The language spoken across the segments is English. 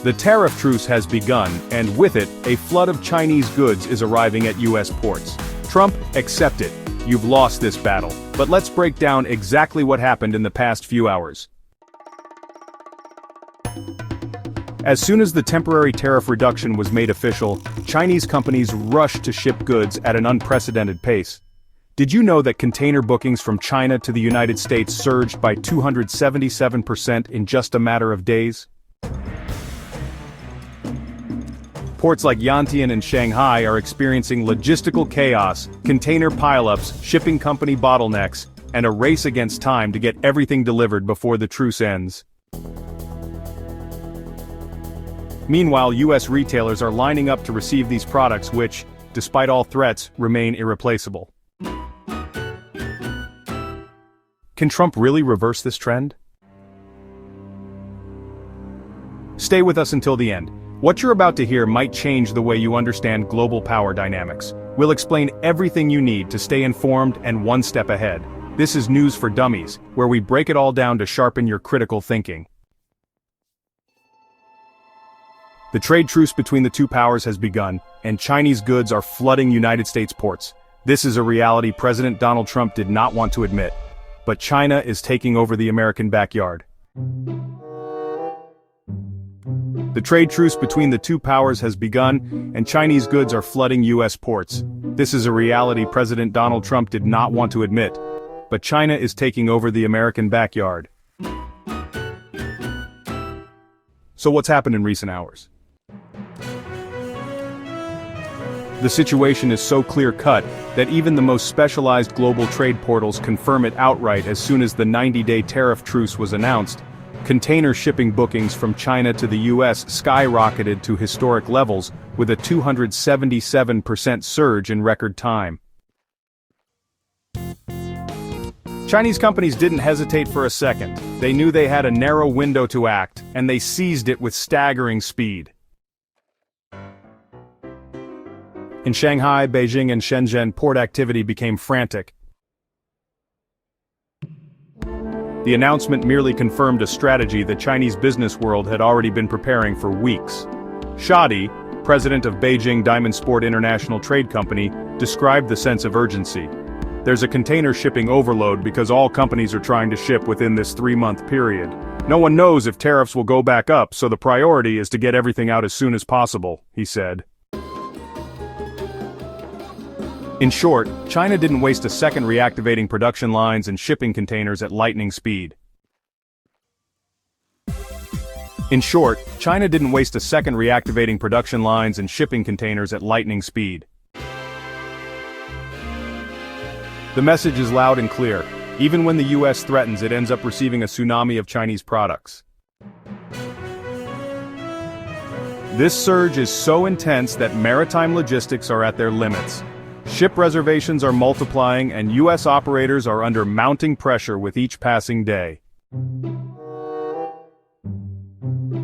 The tariff truce has begun, and with it, a flood of Chinese goods is arriving at US ports. Trump, accept it. You've lost this battle. But let's break down exactly what happened in the past few hours. As soon as the temporary tariff reduction was made official, Chinese companies rushed to ship goods at an unprecedented pace. Did you know that container bookings from China to the United States surged by 277% in just a matter of days? Ports like Yantian and Shanghai are experiencing logistical chaos, container pileups, shipping company bottlenecks, and a race against time to get everything delivered before the truce ends. Meanwhile, US retailers are lining up to receive these products which, despite all threats, remain irreplaceable. Can Trump really reverse this trend? Stay with us until the end. What you're about to hear might change the way you understand global power dynamics. We'll explain everything you need to stay informed and one step ahead. This is News for Dummies, where we break it all down to sharpen your critical thinking. The trade truce between the two powers has begun, and Chinese goods are flooding United States ports. This is a reality President Donald Trump did not want to admit. But China is taking over the American backyard. The trade truce between the two powers has begun, and Chinese goods are flooding US ports. This is a reality President Donald Trump did not want to admit. But China is taking over the American backyard. So what's happened in recent hours? The situation is so clear-cut that even the most specialized global trade portals confirm it outright as soon as the 90-day tariff truce was announced. Container shipping bookings from China to the US skyrocketed to historic levels, with a 277% surge in record time. Chinese companies didn't hesitate for a second. They knew they had a narrow window to act, and they seized it with staggering speed. In Shanghai, Beijing and Shenzhen, port activity became frantic. The announcement merely confirmed a strategy the Chinese business world had already been preparing for weeks. Shadi, president of Beijing Diamond Sport International Trade Company, described the sense of urgency. There's a container shipping overload because all companies are trying to ship within this 3-month period. No one knows if tariffs will go back up, so the priority is to get everything out as soon as possible, he said. In short, China didn't waste a second reactivating production lines and shipping containers at lightning speed. The message is loud and clear. Even when the US threatens, it ends up receiving a tsunami of Chinese products. This surge is so intense that maritime logistics are at their limits. Ship reservations are multiplying and US operators are under mounting pressure with each passing day.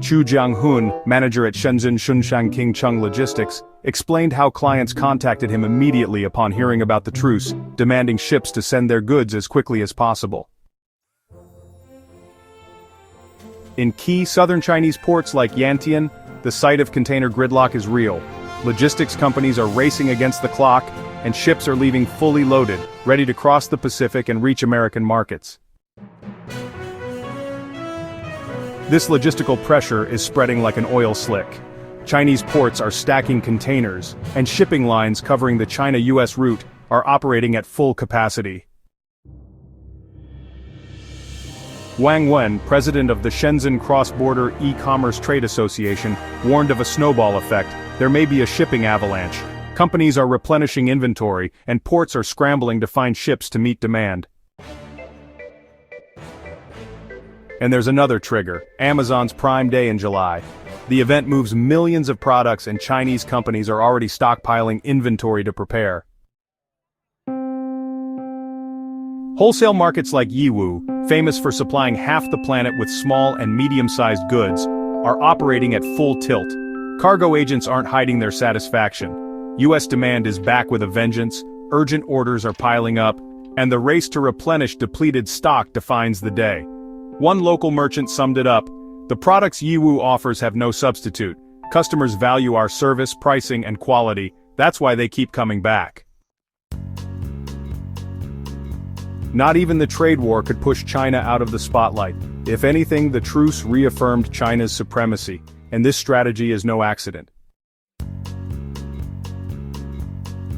Chu Jianghun, manager at Shenzhen Shunshan Qingcheng Logistics, explained how clients contacted him immediately upon hearing about the truce, demanding ships to send their goods as quickly as possible. In key southern Chinese ports like Yantian, the sight of container gridlock is real. Logistics companies are racing against the clock, and ships are leaving fully loaded, ready to cross the Pacific and reach American markets. This logistical pressure is spreading like an oil slick. Chinese ports are stacking containers, and shipping lines covering the China-US route are operating at full capacity. Wang Wen, president of the Shenzhen Cross-Border E-Commerce Trade Association, warned of a snowball effect. There may be a shipping avalanche. Companies are replenishing inventory, and ports are scrambling to find ships to meet demand. And there's another trigger, Amazon's Prime Day in July. The event moves millions of products and Chinese companies are already stockpiling inventory to prepare. Wholesale markets like Yiwu, famous for supplying half the planet with small and medium-sized goods, are operating at full tilt. Cargo agents aren't hiding their satisfaction. US demand is back with a vengeance, urgent orders are piling up, and the race to replenish depleted stock defines the day. One local merchant summed it up, The products Yiwu offers have no substitute. Customers value our service, pricing, and quality. That's why they keep coming back. Not even the trade war could push China out of the spotlight. If anything, the truce reaffirmed China's supremacy, and this strategy is no accident.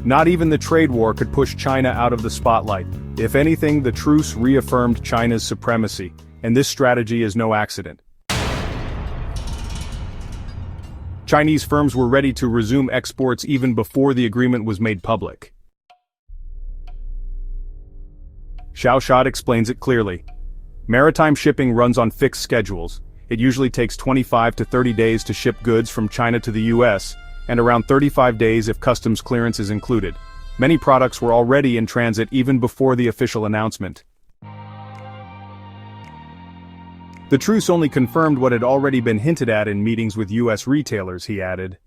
Not even the trade war could push China out of the spotlight. If anything, the truce reaffirmed China's supremacy, and this strategy is no accident. Chinese firms were ready to resume exports even before the agreement was made public. Xiaoshad explains it clearly. Maritime shipping runs on fixed schedules. It usually takes 25 to 30 days to ship goods from China to the US, and around 35 days if customs clearance is included. Many products were already in transit even before the official announcement. The truce only confirmed what had already been hinted at in meetings with US retailers, he added.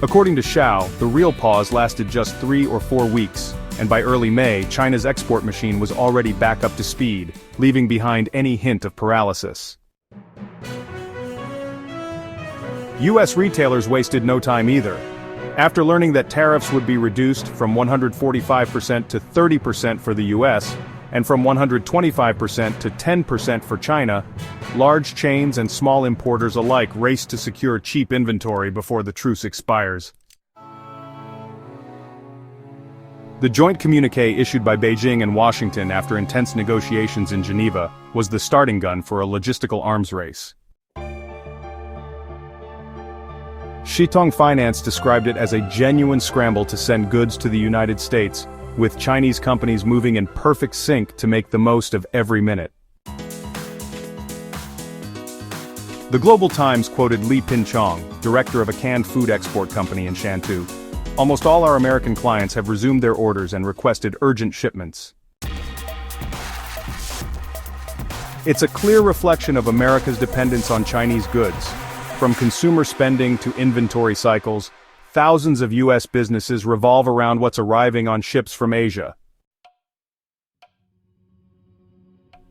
According to Xiao, the real pause lasted just 3 or 4 weeks, and by early May, China's export machine was already back up to speed, leaving behind any hint of paralysis. US retailers wasted no time either. After learning that tariffs would be reduced from 145% to 30% for the US, and from 125% to 10% for China, large chains and small importers alike raced to secure cheap inventory before the truce expires. The joint communiqué issued by Beijing and Washington after intense negotiations in Geneva was the starting gun for a logistical arms race. Shitong Finance described it as a genuine scramble to send goods to the United States, with Chinese companies moving in perfect sync to make the most of every minute. The Global Times quoted Li Pinchong, director of a canned food export company in Shantou. Almost all our American clients have resumed their orders and requested urgent shipments. It's a clear reflection of America's dependence on Chinese goods. From consumer spending to inventory cycles, thousands of US businesses revolve around what's arriving on ships from Asia.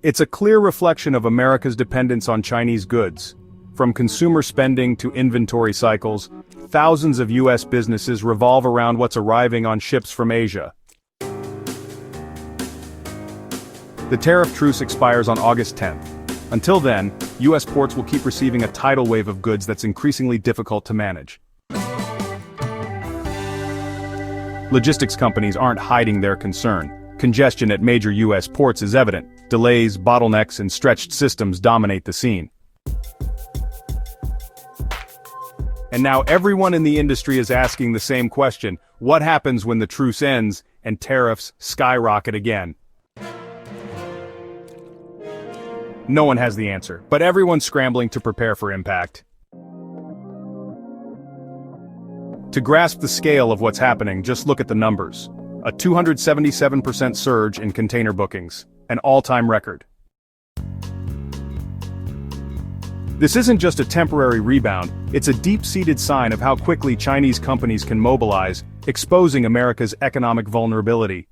It's a clear reflection of America's dependence on Chinese goods. From consumer spending to inventory cycles, thousands of US businesses revolve around what's arriving on ships from Asia. The tariff truce expires on August 10th. Until then, US ports will keep receiving a tidal wave of goods that's increasingly difficult to manage. Logistics companies aren't hiding their concern. Congestion at major US ports is evident. Delays, bottlenecks, and stretched systems dominate the scene. And now everyone in the industry is asking the same question: what happens when the truce ends and tariffs skyrocket again? No one has the answer, but everyone's scrambling to prepare for impact. To grasp the scale of what's happening, just look at the numbers. A 277% surge in container bookings, an all-time record. This isn't just a temporary rebound, it's a deep-seated sign of how quickly Chinese companies can mobilize, exposing America's economic vulnerability.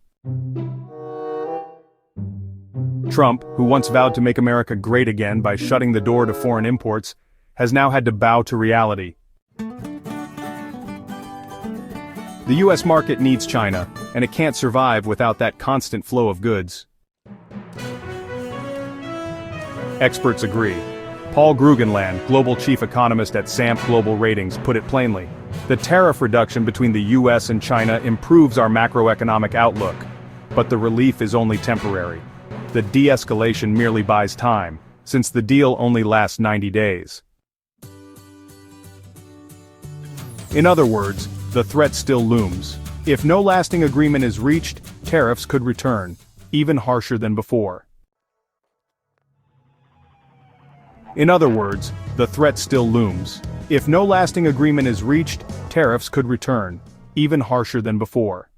Trump, who once vowed to make America great again by shutting the door to foreign imports, has now had to bow to reality. The US market needs China, and it can't survive without that constant flow of goods. Experts agree. Paul Grugenland, global chief economist at SAMP Global Ratings, put it plainly. The tariff reduction between the US and China improves our macroeconomic outlook, but the relief is only temporary. The de-escalation merely buys time, since the deal only lasts 90 days. In other words, the threat still looms. If no lasting agreement is reached, tariffs could return, even harsher than before. In other words, the threat still looms. If no lasting agreement is reached, tariffs could return, even harsher than before.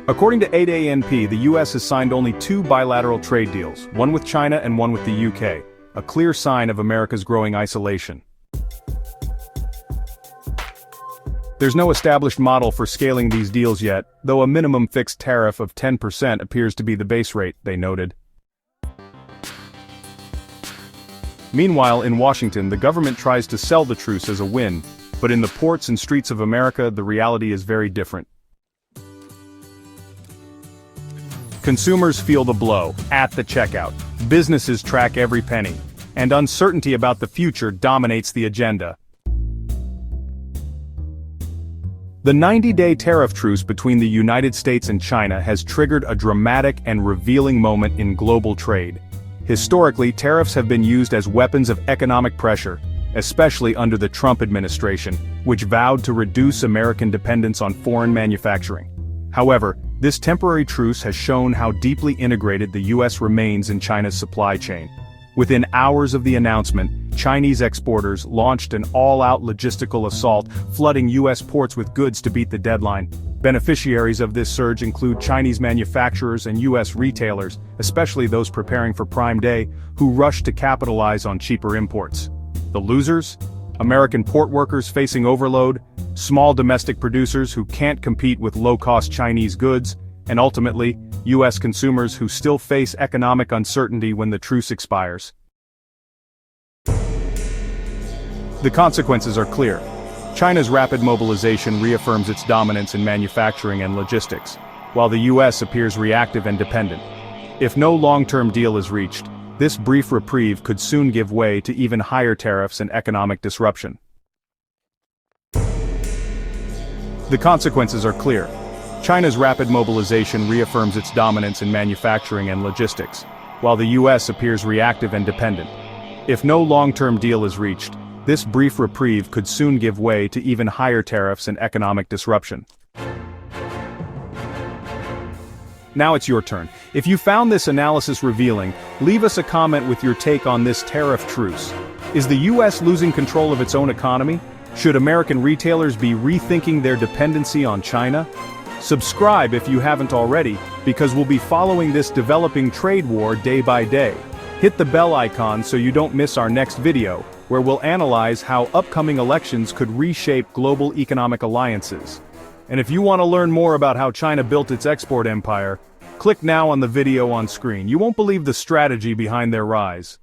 According to 8ANP, the US has signed only 2 bilateral trade deals, one with China and one with the UK, a clear sign of America's growing isolation. There's no established model for scaling these deals yet, though a minimum fixed tariff of 10% appears to be the base rate, they noted. Meanwhile, in Washington, the government tries to sell the truce as a win, but in the ports and streets of America, the reality is very different. Consumers feel the blow at the checkout, businesses track every penny, and uncertainty about the future dominates the agenda. The 90-day tariff truce between the United States and China has triggered a dramatic and revealing moment in global trade. Historically, tariffs have been used as weapons of economic pressure, especially under the Trump administration, which vowed to reduce American dependence on foreign manufacturing. However, this temporary truce has shown how deeply integrated the U.S. remains in China's supply chain. Within hours of the announcement, Chinese exporters launched an all-out logistical assault, flooding U.S. ports with goods to beat the deadline. Beneficiaries of this surge include Chinese manufacturers and U.S. retailers, especially those preparing for Prime Day, who rushed to capitalize on cheaper imports. The losers? American port workers facing overload, small domestic producers who can't compete with low-cost Chinese goods, and ultimately, U.S. consumers who still face economic uncertainty when the truce expires. The consequences are clear. China's rapid mobilization reaffirms its dominance in manufacturing and logistics, while the U.S. appears reactive and dependent. If no long-term deal is reached, this brief reprieve could soon give way to even higher tariffs and economic disruption. The consequences are clear. China's rapid mobilization reaffirms its dominance in manufacturing and logistics, while the U.S. appears reactive and dependent. If no long-term deal is reached, this brief reprieve could soon give way to even higher tariffs and economic disruption. Now it's your turn. If you found this analysis revealing, leave us a comment with your take on this tariff truce. Is the U.S. losing control of its own economy? Should American retailers be rethinking their dependency on China? Subscribe if you haven't already, because we'll be following this developing trade war day by day. Hit the bell icon so you don't miss our next video, where we'll analyze how upcoming elections could reshape global economic alliances. And if you want to learn more about how China built its export empire, click now on the video on screen. You won't believe the strategy behind their rise.